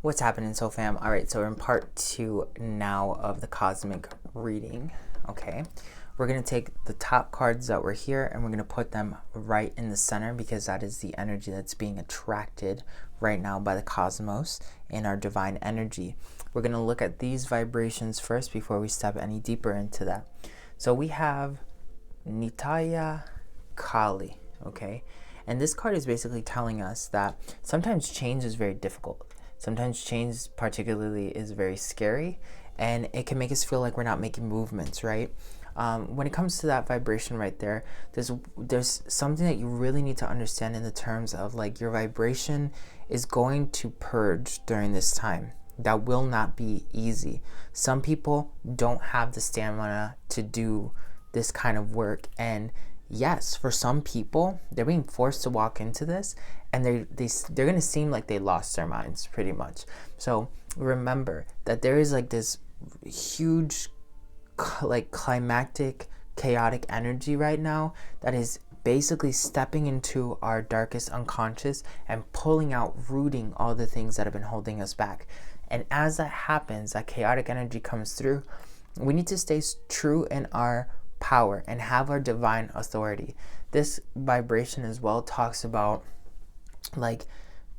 What's happening, so fam? All right, so we're in part 2 now of the cosmic reading. Okay, we're going to take the top cards that were here and we're going to put them right in the center, because that is the energy that's being attracted right now by the cosmos in our divine energy. We're going to look at these vibrations first before we step any deeper into that. So we have Nitya Kali, okay? And this card is basically telling us that sometimes change is very difficult. Sometimes change particularly is very scary, and it can make us feel like we're not making movements, right? When it comes to that vibration right there, there's something that you really need to understand in the terms of, like, your vibration is going to purge during this time. That will not be easy. Some people don't have the stamina to do this kind of work, and yes, for some people, they're being forced to walk into this, and they're going to seem like they lost their minds pretty much. So remember that there is like this huge, like, climactic, chaotic energy right now that is basically stepping into our darkest unconscious and pulling out, rooting all the things that have been holding us back. And as that happens, that chaotic energy comes through, we need to stay true in our power and have our divine authority. This vibration as well talks about, like,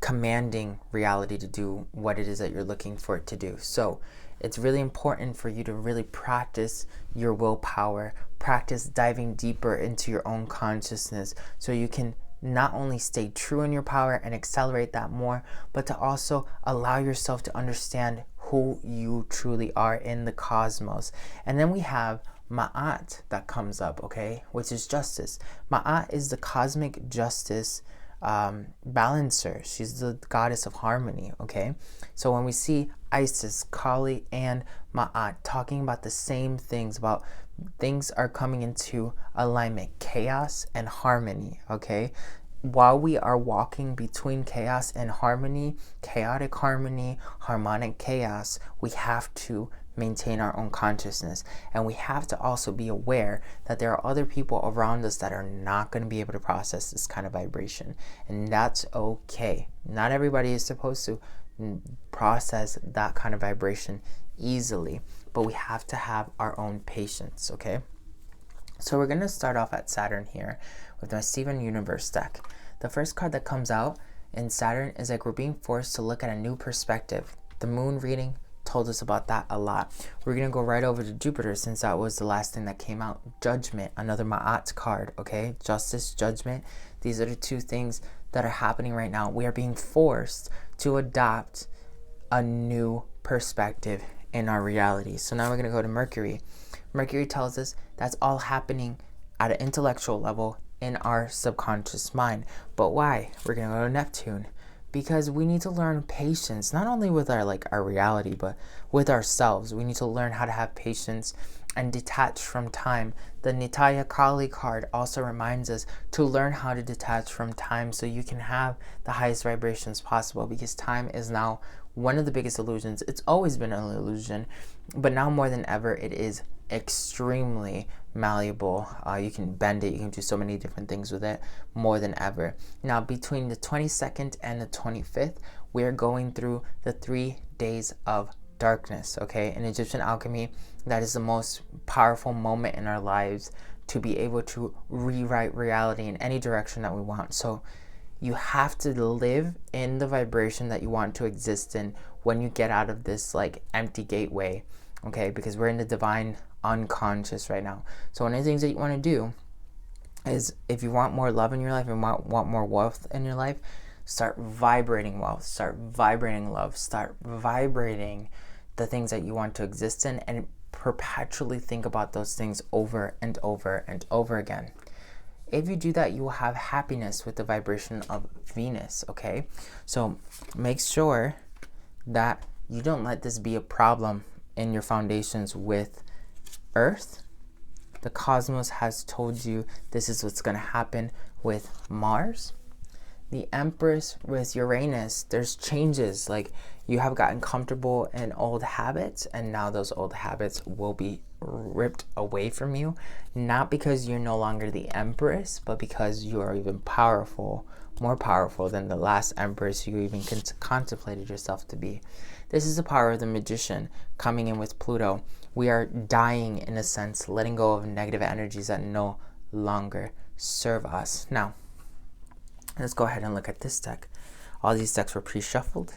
commanding reality to do what it is that you're looking for it to do. So it's really important for you to really practice your willpower, practice diving deeper into your own consciousness, so you can not only stay true in your power and accelerate that more, but to also allow yourself to understand who you truly are in the cosmos. And then we have Ma'at that comes up, okay, which is justice. Ma'at is the cosmic justice balancer. She's the goddess of harmony, okay? So when we see Isis, Kali, and Ma'at talking about the same things, about things are coming into alignment, chaos and harmony, okay? While we are walking between chaos and harmony, chaotic harmony, harmonic chaos, we have to maintain our own consciousness, and we have to also be aware that there are other people around us that are not going to be able to process this kind of vibration, and that's okay. Not everybody is supposed to process that kind of vibration easily, but we have to have our own patience, okay? So we're going to start off at Saturn here with my Steven Universe deck. The first card that comes out in Saturn is like we're being forced to look at a new perspective. The moon reading told us about that a lot. We're going to go right over to Jupiter, since that was the last thing that came out. Judgment, another Ma'at card, okay? Justice, judgment. These are the two things that are happening right now. We are being forced to adopt a new perspective in our reality. So now we're going to go to Mercury. Mercury tells us that's all happening at an intellectual level in our subconscious mind. But why? We're going to go to Neptune, because we need to learn patience, not only with our reality, but with ourselves. We need to learn how to have patience and detach from time. The Nitya Kali card also reminds us to learn how to detach from time, so you can have the highest vibrations possible, because time is now one of the biggest illusions. It's always been an illusion, but now more than ever, it is extremely malleable. You can bend it, you can do so many different things with it more than ever. Now, between the 22nd and the 25th, we're going through the 3 days of darkness, okay? In Egyptian alchemy, that is the most powerful moment in our lives to be able to rewrite reality in any direction that we want. So you have to live in the vibration that you want to exist in when you get out of this, like, empty gateway, okay? Because we're in the divine unconscious right now. So one of the things that you want to do is, if you want more love in your life and want more wealth in your life, start vibrating wealth, start vibrating love, start vibrating the things that you want to exist in, and perpetually think about those things over and over and over again. If you do that, you will have happiness with the vibration of Venus, okay? So make sure that you don't let this be a problem in your foundations with Earth. The cosmos has told you this is what's going to happen with Mars. The Empress with Uranus, there's changes. Like, you have gotten comfortable in old habits, and now those old habits will be ripped away from you, not because you're no longer the Empress, but because you are even powerful more powerful than the last empress you even contemplated yourself to be. This is the power of the magician coming in with Pluto. We are dying, in a sense, letting go of negative energies that no longer serve us. Now, let's go ahead and look at this deck. All these decks were pre-shuffled.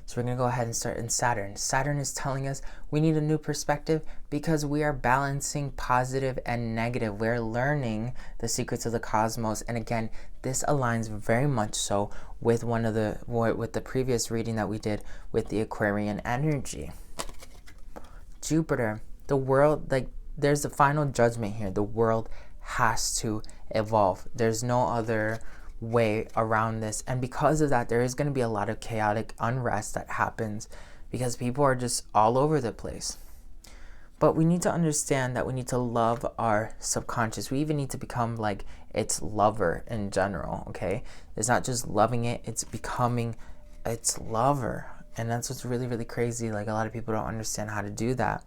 So we're going to go ahead and start in Saturn. Saturn is telling us we need a new perspective because we are balancing positive and negative. We're learning the secrets of the cosmos. And again, this aligns very much so with with the previous reading that we did with the Aquarian energy. Jupiter, the world, like there's a final judgment here. The world has to evolve. There's no other way around this, and because of that there is going to be a lot of chaotic unrest that happens because people are just all over the place. But we need to understand that we need to love our subconscious. We even need to become like its lover in general. Okay, it's not just loving it, it's becoming its lover. And that's what's really, really crazy. Like, a lot of people don't understand how to do that.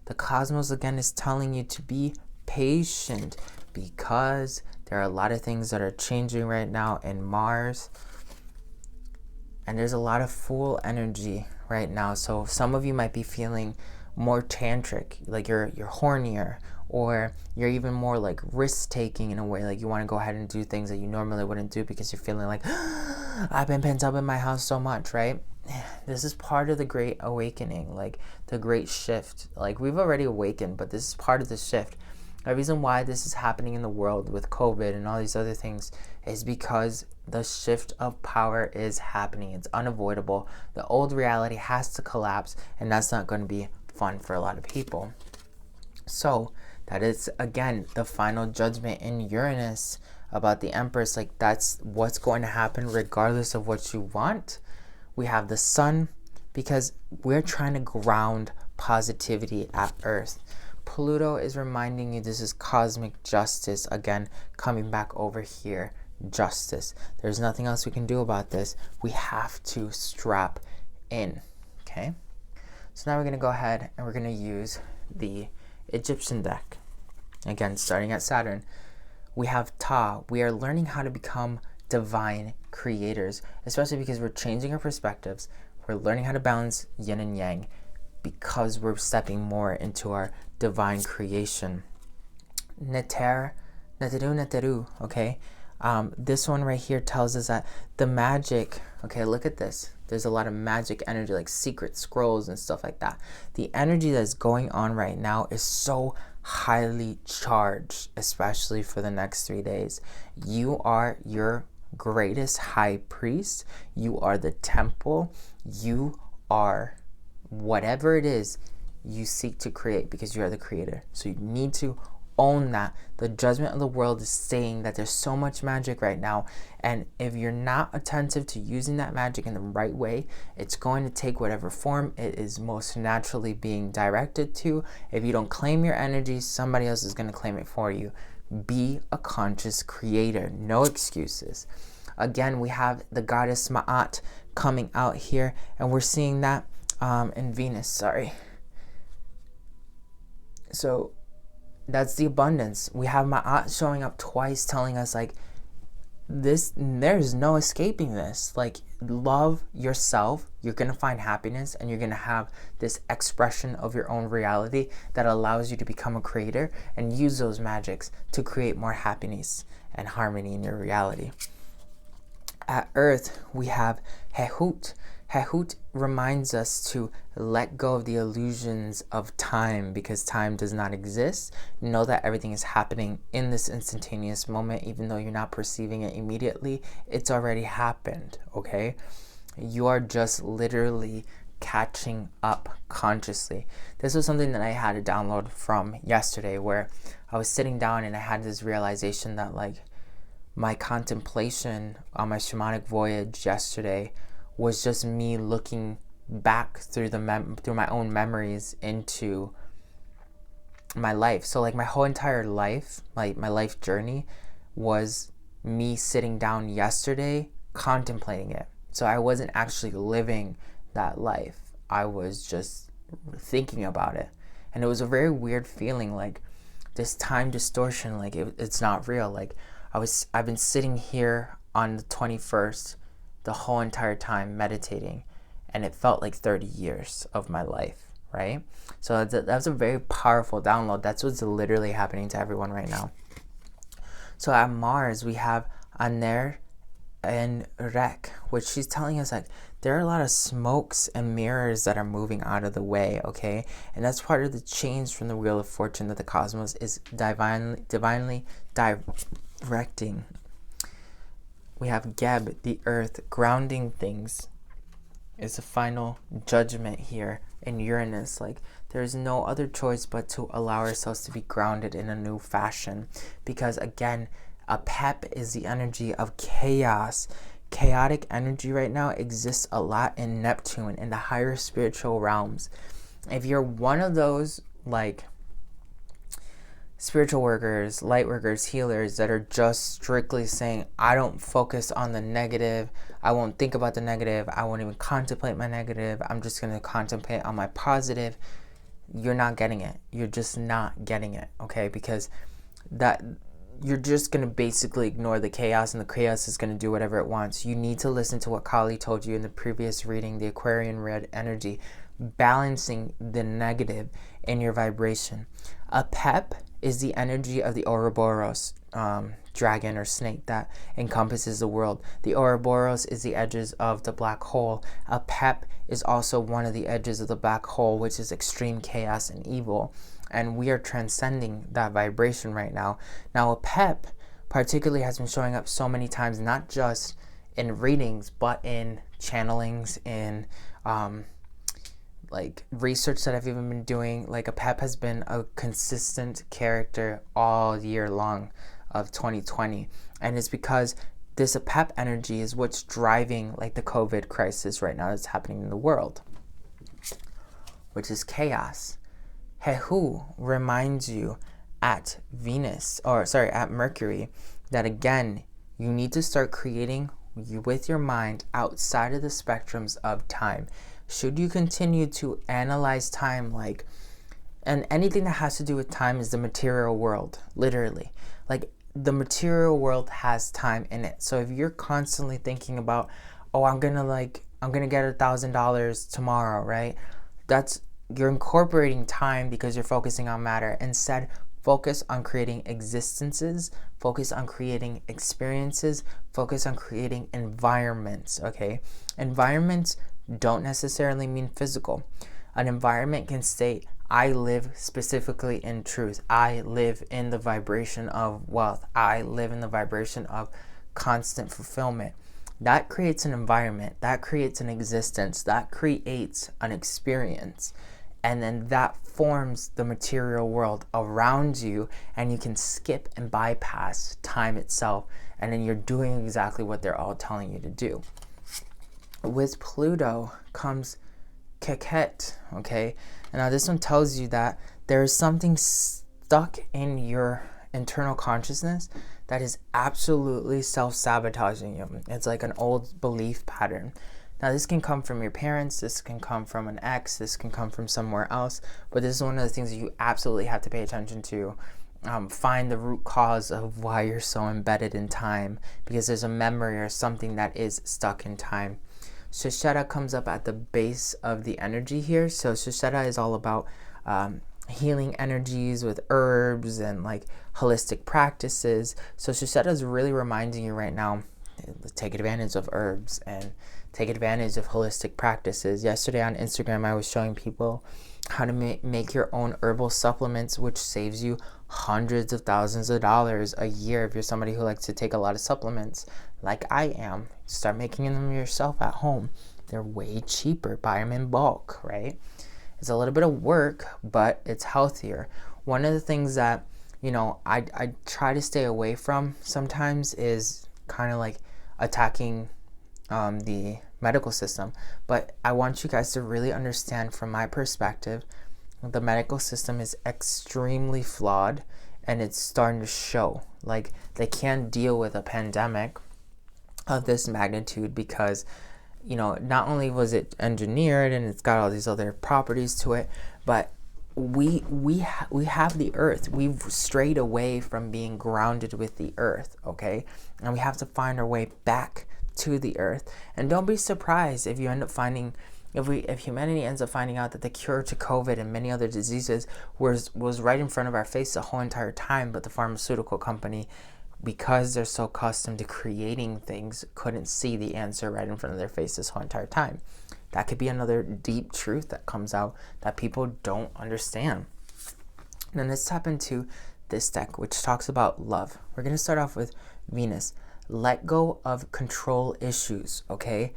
The cosmos again is telling you to be patient because there are a lot of things that are changing right now in Mars. And there's a lot of Fool energy right now. So some of you might be feeling more tantric, like you're hornier, or you're even more like risk-taking in a way. Like you want to go ahead and do things that you normally wouldn't do because you're feeling like, I've been pent up in my house so much, right? This is part of the great awakening, like the great shift. Like we've already awakened, but this is part of the shift. The reason why this is happening in the world with COVID and all these other things is because the shift of power is happening. It's unavoidable. The old reality has to collapse, and that's not going to be fun for a lot of people. So that is, again, the final judgment in Uranus about the Empress. Like, that's what's going to happen regardless of what you want. We have the Sun because we're trying to ground positivity at Earth. Pluto is reminding you this is cosmic justice. Again, coming back over here. Justice. There's nothing else we can do about this. We have to strap in. Okay? So now we're going to go ahead and we're going to use the Egyptian deck. Again, starting at Saturn. We have Ta. We are learning how to become divine creators, especially because we're changing our perspectives. We're learning how to balance yin and yang because we're stepping more into our divine creation. Neteru, okay? This one right here tells us that the magic, okay, look at this. There's a lot of magic energy, like secret scrolls and stuff like that. The energy that's going on right now is so highly charged, especially for the next 3 days. You are your greatest high priest. You are the temple. You are whatever it is you seek to create because you are the creator. So you need to own that. The judgment of the world is saying that there's so much magic right now, and if you're not attentive to using that magic in the right way, it's going to take whatever form it is most naturally being directed to. If you don't claim your energy, somebody else is going to claim it for you. Be a conscious creator. No excuses. Again, we have the goddess Ma'at coming out here, and we're seeing that in Venus, So that's the abundance. We have Ma'at showing up twice, telling us like this, there's no escaping this. Like, love yourself. You're gonna find happiness, and you're gonna have this expression of your own reality that allows you to become a creator and use those magics to create more happiness and harmony in your reality. At Earth, we have Hehut. Hehut reminds us to let go of the illusions of time because time does not exist. Know that everything is happening in this instantaneous moment, even though you're not perceiving it immediately. It's already happened, okay? You are just literally catching up consciously. This was something that I had to download from yesterday, where I was sitting down and I had this realization that like my contemplation on my shamanic voyage yesterday was just me looking back through through my own memories into my life. So like my whole entire life, my life journey was me sitting down yesterday contemplating it. So I wasn't actually living that life. I was just thinking about it. And it was a very weird feeling, like this time distortion, like it's not real. Like I've been sitting here on the 21st the whole entire time meditating, and it felt like 30 years of my life, right? So that was a very powerful download. That's what's literally happening to everyone right now. So at Mars, we have Aner and Rek, which she's telling us like there are a lot of smokes and mirrors that are moving out of the way, okay? And that's part of the change from the Wheel of Fortune that the cosmos is divinely directing. We have Geb, the earth, grounding things. Is the final judgment here in Uranus. Like, there's no other choice but to allow ourselves to be grounded in a new fashion. Because again, a pep is the energy of chaos. Chaotic energy right now exists a lot in Neptune, in the higher spiritual realms. If you're one of those, like, spiritual workers, light workers, healers that are just strictly saying, I don't focus on the negative, I won't think about the negative, I won't even contemplate my negative, I'm just going to contemplate on my positive, you're not getting it. You're just not getting it, okay? Because that you're just going to basically ignore the chaos, and the chaos is going to do whatever it wants. You need to listen to what Kali told you in the previous reading, the Aquarian red energy, balancing the negative in your vibration. A pep is the energy of the Ouroboros dragon or snake that encompasses the world. The Ouroboros is the edges of the black hole. A pep is also one of the edges of the black hole, which is extreme chaos and evil. And we are transcending that vibration right now. Now, a pep particularly has been showing up so many times, not just in readings, but in channelings, in like research that I've even been doing. Like, a pep has been a consistent character all year long of 2020. And it's because this pep energy is what's driving like the COVID crisis right now that's happening in the world, which is chaos. Hehu reminds you at Mercury, that again, you need to start creating with your mind outside of the spectrums of time. Should you continue to analyze time, like, and anything that has to do with time is the material world, literally. Like, the material world has time in it. So if you're constantly thinking about, oh, I'm gonna get $1,000 tomorrow, right? You're incorporating time because you're focusing on matter. Instead, focus on creating existences, focus on creating experiences, focus on creating environments, okay? Environments don't necessarily mean physical. An environment can state, I live specifically in truth. I live in the vibration of wealth. I live in the vibration of constant fulfillment. That creates an environment. That creates an existence. That creates an experience. And then that forms the material world around you, and you can skip and bypass time itself. And then you're doing exactly what they're all telling you to do. With Pluto comes Keket, okay? And now this one tells you that there is something stuck in your internal consciousness that is absolutely self-sabotaging you. It's like an old belief pattern. Now, this can come from your parents, this can come from an ex, this can come from somewhere else, but this is one of the things that you absolutely have to pay attention to. Find the root cause of why you're so embedded in time, because there's a memory or something that is stuck in time. Shisheta comes up at the base of the energy here. So Shisheta is all about healing energies with herbs and like holistic practices. So Shisheta is really reminding you right now, take advantage of herbs and take advantage of holistic practices. Yesterday on Instagram, I was showing people how to make your own herbal supplements, which saves you hundreds of thousands of dollars a year if you're somebody who likes to take a lot of supplements, like I am. Start making them yourself at home. They're way cheaper. Buy them in bulk, right? It's a little bit of work, but it's healthier. One of the things that, I try to stay away from sometimes is kind of like attacking the medical system. But I want you guys to really understand from my perspective, the medical system is extremely flawed, and it's starting to show. Like, they can't deal with a pandemic of this magnitude because, not only was it engineered and it's got all these other properties to it, but we have the earth. We've strayed away from being grounded with the earth, okay? And we have to find our way back to the earth. And don't be surprised if you end up finding, if humanity ends up finding out that the cure to COVID and many other diseases was right in front of our face the whole entire time, but the pharmaceutical company, because they're so accustomed to creating things, couldn't see the answer right in front of their face this whole entire time. That could be another deep truth that comes out that people don't understand. Then let's tap into this deck, which talks about love. We're going to start off with Venus. Let go of control issues, okay?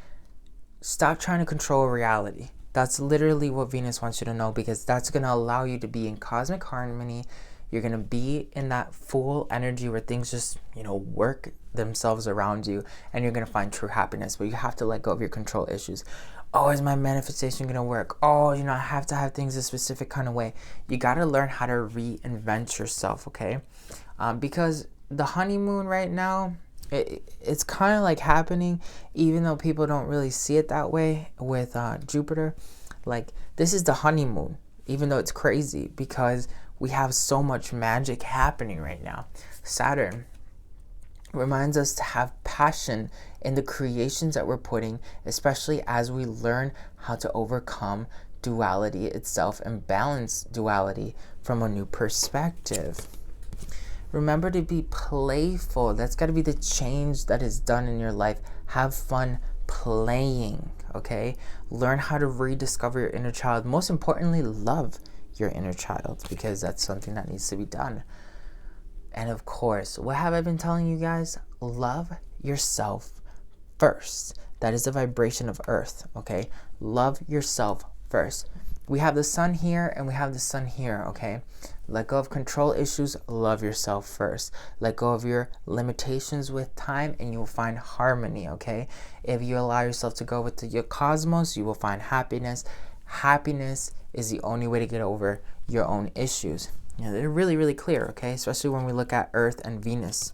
Stop trying to control reality. That's literally what Venus wants you to know, because that's going to allow you to be in cosmic harmony. You're going to be in that full energy where things just, work themselves around you, and you're going to find true happiness. But you have to let go of your control issues. Oh, is my manifestation going to work? Oh, I have to have things a specific kind of way. You got to learn how to reinvent yourself, okay? Because the honeymoon right now, it's kind of like happening, even though people don't really see it that way with Jupiter. Like, this is the honeymoon, even though it's crazy, because we have so much magic happening right now. Saturn reminds us to have passion in the creations that we're putting, especially as we learn how to overcome duality itself and balance duality from a new perspective. Remember to be playful. That's got to be the change that is done in your life. Have fun playing, okay? Learn how to rediscover your inner child. Most importantly, love your inner child, because that's something that needs to be done. And of course, what have I been telling you guys? Love yourself first. That is the vibration of Earth, okay? Love yourself first. We have the sun here and we have the sun here, okay? Let go of control issues. Love yourself first. Let go of your limitations with time and you will find harmony, okay? If you allow yourself to go with your cosmos, you will find happiness. Happiness is the only way to get over your own issues. They're really, really clear, okay? Especially when we look at Earth and Venus.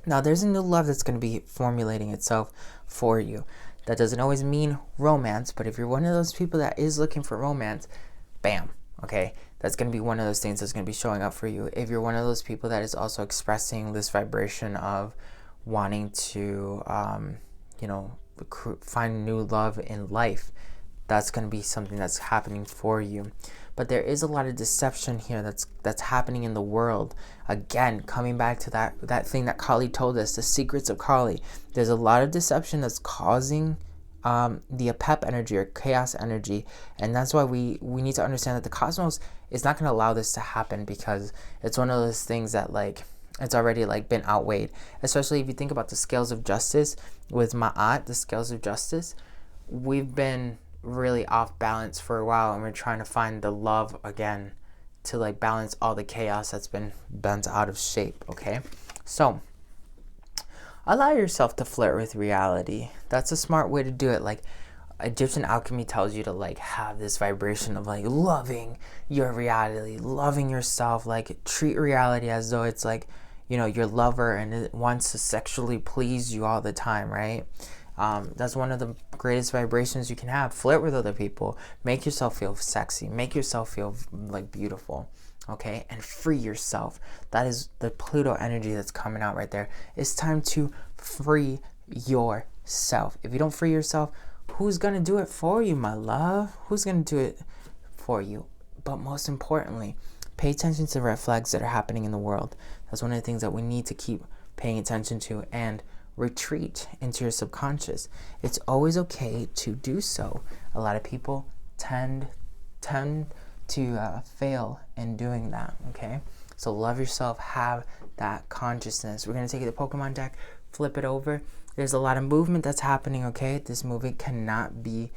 Now, there's a new love that's going to be formulating itself for you. That doesn't always mean romance, but if you're one of those people that is looking for romance, bam, okay? That's going to be one of those things that's going to be showing up for you. If you're one of those people that is also expressing this vibration of wanting to, find new love in life, that's going to be something that's happening for you. But there is a lot of deception here that's happening in the world. Again, coming back to that thing that Kali told us, the secrets of Kali. There's a lot of deception that's causing the apep energy or chaos energy. And that's why we need to understand that the cosmos is not going to allow this to happen, because it's one of those things that it's already been outweighed. Especially if you think about the scales of justice with Ma'at, the scales of justice, we've been really off balance for a while, and we're trying to find the love again to balance all the chaos that's been bent out of shape, okay? So allow yourself to flirt with reality. That's a smart way to do it. Egyptian alchemy tells you to have this vibration of loving your reality, loving yourself, treat reality as though it's your lover and it wants to sexually please you all the time, right? That's one of the greatest vibrations you can have. Flirt with other people. Make yourself feel sexy. Make yourself feel beautiful. Okay? And free yourself. That is the Pluto energy that's coming out right there. It's time to free yourself. If you don't free yourself, who's going to do it for you, my love? Who's going to do it for you? But most importantly, pay attention to the red flags that are happening in the world. That's one of the things that we need to keep paying attention to, and retreat into your subconscious. It's always okay to do so. A lot of people tend to fail in doing that, okay? So love yourself, have that consciousness. We're going to take the Pokemon deck, flip it over. There's a lot of movement that's happening, okay? This movement cannot be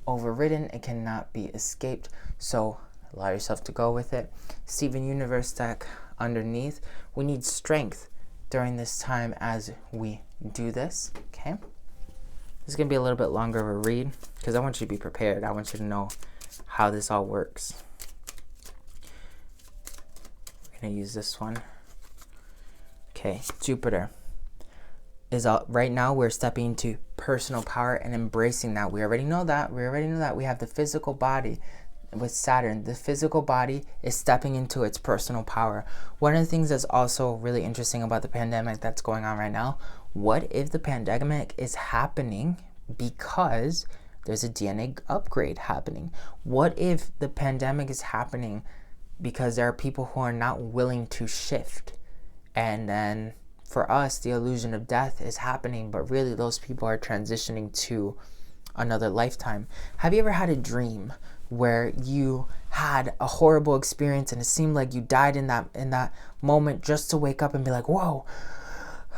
overridden. It cannot be escaped. So allow yourself to go with it. Steven Universe deck underneath. We need strength during this time as we do this, okay? This is going to be a little bit longer of a read because I want you to be prepared. I want you to know how this all works. We're going to use this one. Okay, Jupiter is right now we're stepping into personal power and embracing that. We already know that. We have the physical body. with Saturn, the physical body is stepping into its personal power. One of the things that's also really interesting about the pandemic that's going on right now, what if the pandemic is happening because there's a DNA upgrade happening? What if the pandemic is happening because there are people who are not willing to shift? And then for us, the illusion of death is happening, but really those people are transitioning to another lifetime. Have you ever had a dream where you had a horrible experience and it seemed like you died in that moment, just to wake up and be like, whoa,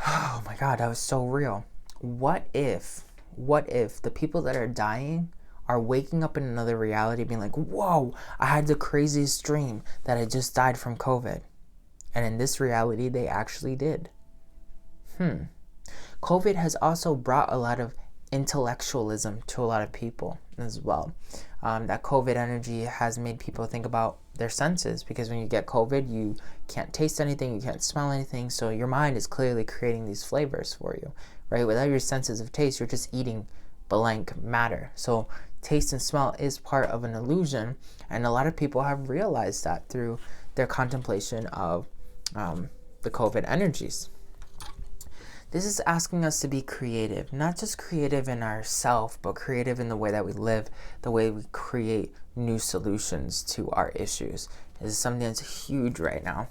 oh my God, that was so real? What if the people that are dying are waking up in another reality being like, whoa, I had the craziest dream that I just died from COVID. And in this reality, they actually did. COVID has also brought a lot of intellectualism to a lot of people as well. That COVID energy has made people think about their senses, because when you get COVID, you can't taste anything, you can't smell anything, so your mind is clearly creating these flavors for you, right? Without your senses of taste, you're just eating blank matter. So taste and smell is part of an illusion, and a lot of people have realized that through their contemplation of the COVID energies. This is asking us to be creative, not just creative in ourselves, but creative in the way that we live, the way we create new solutions to our issues. This is something that's huge right now.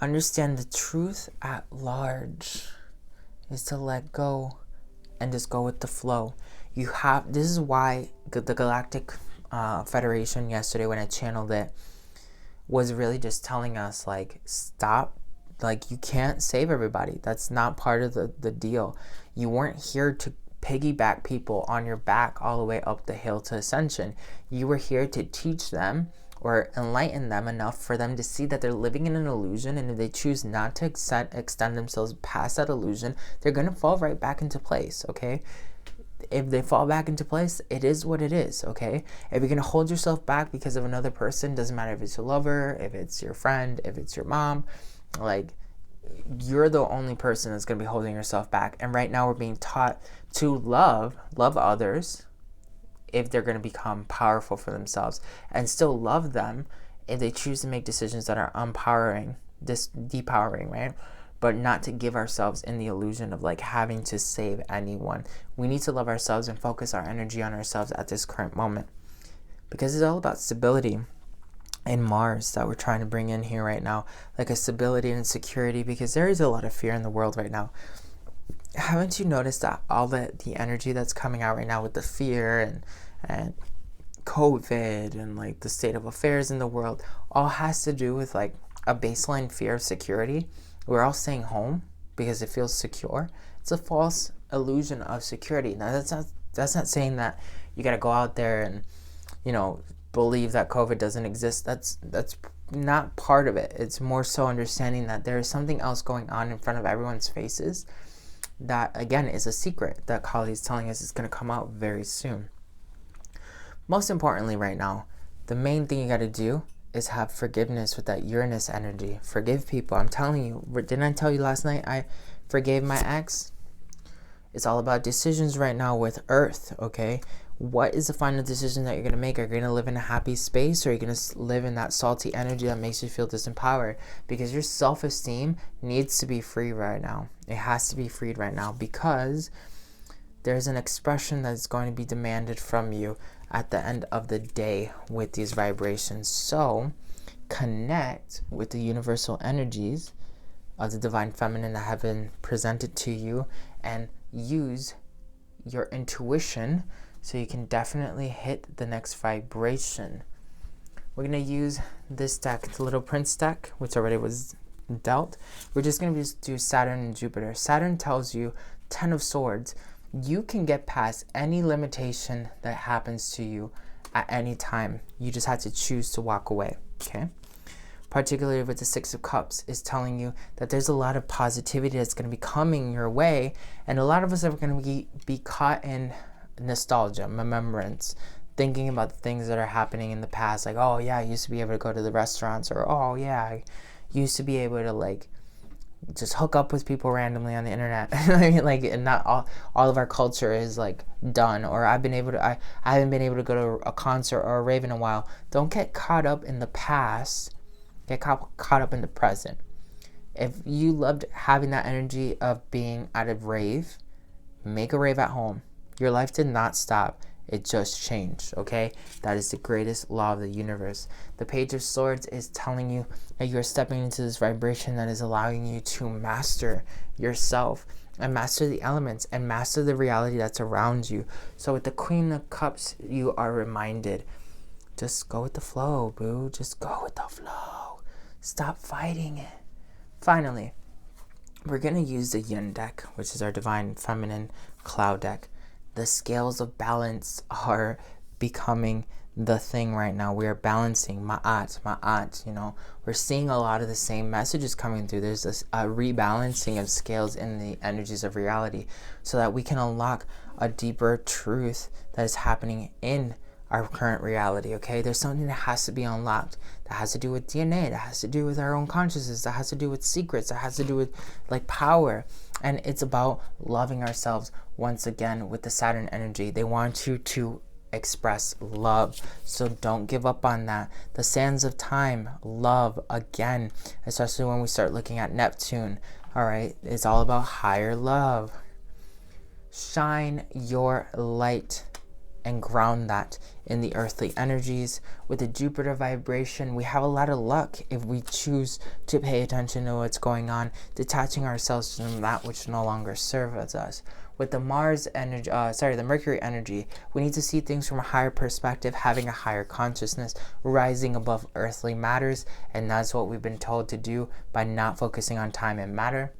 Understand the truth at large is to let go and just go with the flow. This is why the Galactic Federation yesterday, when I channeled it, was really just telling us, like, stop. Like, you can't save everybody. That's not part of the deal. You weren't here to piggyback people on your back all the way up the hill to Ascension. You were here to teach them or enlighten them enough for them to see that they're living in an illusion, and if they choose not to extend themselves past that illusion, they're going to fall right back into place, okay? If they fall back into place, it is what it is, okay? If you're going to hold yourself back because of another person, doesn't matter if it's your lover, if it's your friend, if it's your mom, like, you're the only person that's going to be holding yourself back. And right now we're being taught to love others if they're going to become powerful for themselves, and still love them if they choose to make decisions that are depowering, right? But not to give ourselves in the illusion of like having to save anyone. We need to love ourselves and focus our energy on ourselves at this current moment, because it's all about stability in Mars that we're trying to bring in here right now, like a stability and security, because there is a lot of fear in the world right now. Haven't you noticed that all the energy that's coming out right now with the fear and COVID and like the state of affairs in the world all has to do with like a baseline fear of security? We're all staying home because it feels secure. It's a false illusion of security. Now that's not saying that you got to go out there and, you know, believe that COVID doesn't exist. That's not part of it. It's more so understanding that there is something else going on in front of everyone's faces that, again, is a secret that Kali is telling us is going to come out very soon. Most importantly right now, the main thing you got to do is have forgiveness with that Uranus energy. Forgive people. I'm telling you, didn't I tell you last night I forgave my ex? It's all about decisions right now with Earth, okay? What is the final decision that you're going to make? Are you going to live in a happy space, or are you going to live in that salty energy that makes you feel disempowered? Because your self-esteem needs to be free right now. It has to be freed right now, because there's an expression that's going to be demanded from you at the end of the day with these vibrations. So connect with the universal energies of the divine feminine that have been presented to you, and use your intuition so you can definitely hit the next vibration. We're going to use this deck, the Little Prince deck, which already was dealt. We're just going to do Saturn and Jupiter. Saturn tells you 10 of Swords. You can get past any limitation that happens to you at any time. You just have to choose to walk away, okay? Particularly with the Six of Cups, is telling you that there's a lot of positivity that's going to be coming your way, and a lot of us are going to be caught in nostalgia, remembrance, thinking about the things that are happening in the past, like, oh yeah, I used to be able to go to the restaurants, or oh yeah, I used to be able to like just hook up with people randomly on the internet. I mean, like, and not all of our culture is like done, or I haven't been able to go to a concert or a rave in a while. Don't get caught up in the past. Get caught up in the present. If you loved having that energy of being at a rave, make a rave at home. Your life did not stop. It just changed, okay? That is the greatest law of the universe. The Page of Swords is telling you that you're stepping into this vibration that is allowing you to master yourself and master the elements and master the reality that's around you. So with the Queen of Cups, you are reminded, just go with the flow, boo. Just go with the flow. Stop fighting it. Finally, we're going to use the Yin deck, which is our Divine Feminine Cloud deck. The scales of balance are becoming the thing right now. We are balancing, ma'at, you know. We're seeing a lot of the same messages coming through. There's this rebalancing of scales in the energies of reality so that we can unlock a deeper truth that is happening in our current reality, okay? There's something that has to be unlocked that has to do with DNA, that has to do with our own consciousness, that has to do with secrets, that has to do with like power. And it's about loving ourselves once again with the Saturn energy. They want you to express love, so don't give up on that. The sands of time, love again, especially when we start looking at Neptune. All right, it's all about higher love. Shine your light and ground that in the earthly energies. With the Jupiter vibration, we have a lot of luck if we choose to pay attention to what's going on, detaching ourselves from that which no longer serves us. With the Mars energy, the Mercury energy, we need to see things from a higher perspective, having a higher consciousness, rising above earthly matters, and that's what we've been told to do by not focusing on time and matter.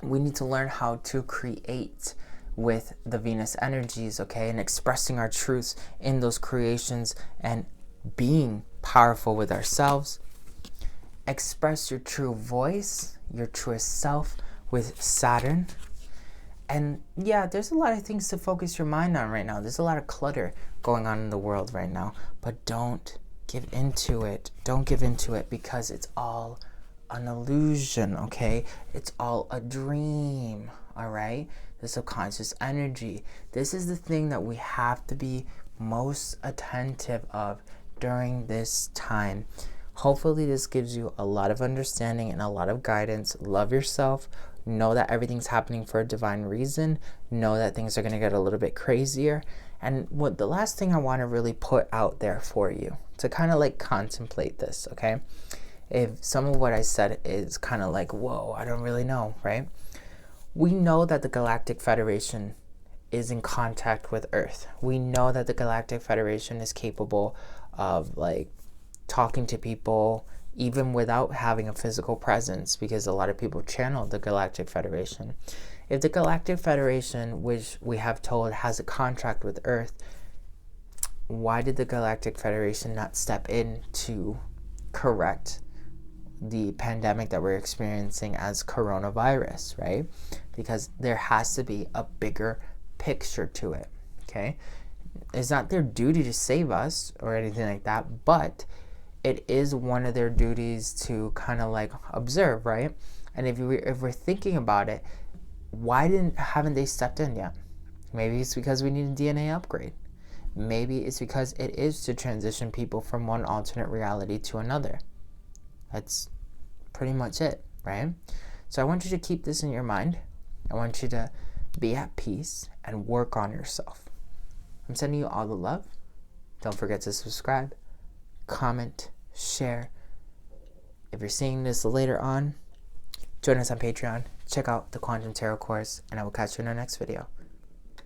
We need to learn how to create with the Venus energies, okay, and expressing our truths in those creations and being powerful with ourselves. Express your true voice, your truest self with Saturn. And yeah, there's a lot of things to focus your mind on right now. There's a lot of clutter going on in the world right now, but don't give into it. Don't give into it, because it's all an illusion, okay? It's all a dream, all right? The subconscious energy. This is the thing that we have to be most attentive of during this time. Hopefully this gives you a lot of understanding and a lot of guidance. Love yourself. Know that everything's happening for a divine reason. Know that things are going to get a little bit crazier. And what the last thing I want to really put out there for you to kind of like contemplate this, okay? If some of what I said is kind of like, whoa, I don't really know, right? We know that the Galactic Federation is in contact with Earth. We know that the Galactic Federation is capable of like talking to people even without having a physical presence, because a lot of people channel the Galactic Federation. If the Galactic Federation, which we have told has a contract with Earth, why did the Galactic Federation not step in to correct the pandemic that we're experiencing as coronavirus, right? Because there has to be a bigger picture to it, okay? It's not their duty to save us or anything like that, but it is one of their duties to kind of like observe, right? And if we're thinking about it, why haven't they stepped in yet? Maybe it's because we need a DNA upgrade. Maybe it's because it is to transition people from one alternate reality to another. That's pretty much it, right? So I want you to keep this in your mind. I want you to be at peace and work on yourself. I'm sending you all the love. Don't forget to subscribe, comment, share. If you're seeing this later on, join us on Patreon. Check out the Quantum Tarot course, and I will catch you in our next video.